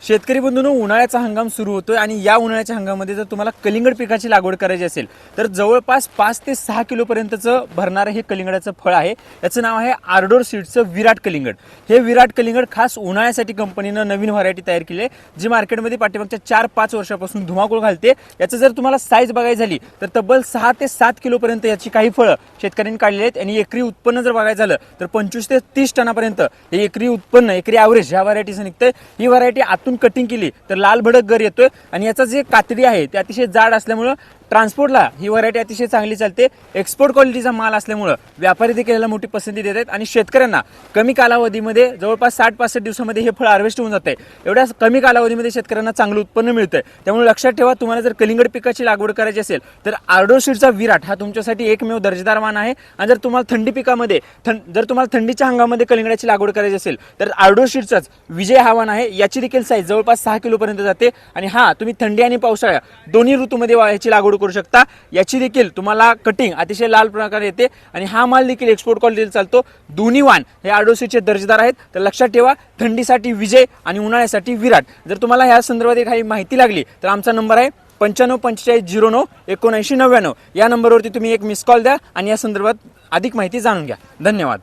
शेतकरी बंधूंनो, उन्हाळ्याचा हंगाम सुरू होतोय आणि या उन्हाळ्याच्या हंगामामध्ये जर तुम्हाला कलिंगड पिकाची लागवड करायची असेल तर जवळपास 5 ते 6 किलो पर्यंतचं भरणारं हे कलिंगडाचं फळ आहे. याचं नाव आहे आर्डोर सीड्सचं विराट कलिंगड. हे विराट कलिंगड खास उन्हाळ्यासाठी कंपनीनं नवीन व्हरायटी तयार केली आहे, जी मार्केटमध्ये पाठीमागच्या 4-5 वर्षापासून धुमाकूळ घालते. याचं जर तुम्हाला साईज बघायची झाली तर तब्बल 6 ते 7 किलो पर्यंत याची काही फळं शेतकऱ्यांनी काढलेली आहेत आणि एकरी उत्पन्न जर बघायचं झालं तर 25 ते 30 टनापर्यंत हे एकरी उत्पन्न, एकरी ॲव्हरेज ह्या व्हरायटीचं निघतंय. ही व्हरायटी आतून कटिंग केली तर लाल भडक गर येतोय आणि याचा जे कातडी आहे ते अतिशय जाड असल्यामुळे ट्रान्सपोर्टला ही व्हरायटी अतिशय चांगली चालते. एक्सपोर्ट क्वालिटीचा माल असल्यामुळे व्यापारी देखील याला मोठी पसंती देत आहेत आणि शेतकऱ्यांना कमी कालावधीमध्ये जवळपास 60-65 दिवसामध्ये हे फळ हार्वेस्ट होऊन जाते. एवढ्या कमी कालावधीमध्ये शेतकऱ्यांना चांगलं उत्पन्न मिळतंय. त्यामुळे लक्षात ठेवा, तुम्हाला जर कलिंगड पिकाची लागवड करायची असेल तर आर्डोर सीडचा विराट हा तुमच्यासाठी एकमेव दर्जेदार वाण आहे. आणि जर तुम्हाला थंडी पिकामध्ये जर तुम्हाला थंडीच्या हंगामामध्ये कलिंगडाची लागवड करायची असेल तर आर्डोर सीडचाच विजय हा वाण आहे. याची देखील साईज जवळपास 6 किलो पर्यंत जाते आणि हा तुम्ही थंडी आणि पावसाळ्या दोन्ही ऋतूमध्ये याची लागवड करू शकता. याची देखील तुम्हाला कटिंग अतिशय लाल प्रकारे येते आणि हा माल देखील एक्सपोर्ट क्वालिटीला चालतो. दोन्ही वाण हे आर्डोर सीडचे दर्जेदार आहेत. तर लक्षात ठेवा, थंडीसाठी विजय आणि उन्हाळ्यासाठी विराट. जर तुम्हाला ह्या संदर्भात काही माहिती लागली तर आमचा नंबर आहे 9545097999. या नंबरवरती तुम्ही एक मिस कॉल द्या आणि या संदर्भात अधिक माहिती जाणून घ्या. धन्यवाद.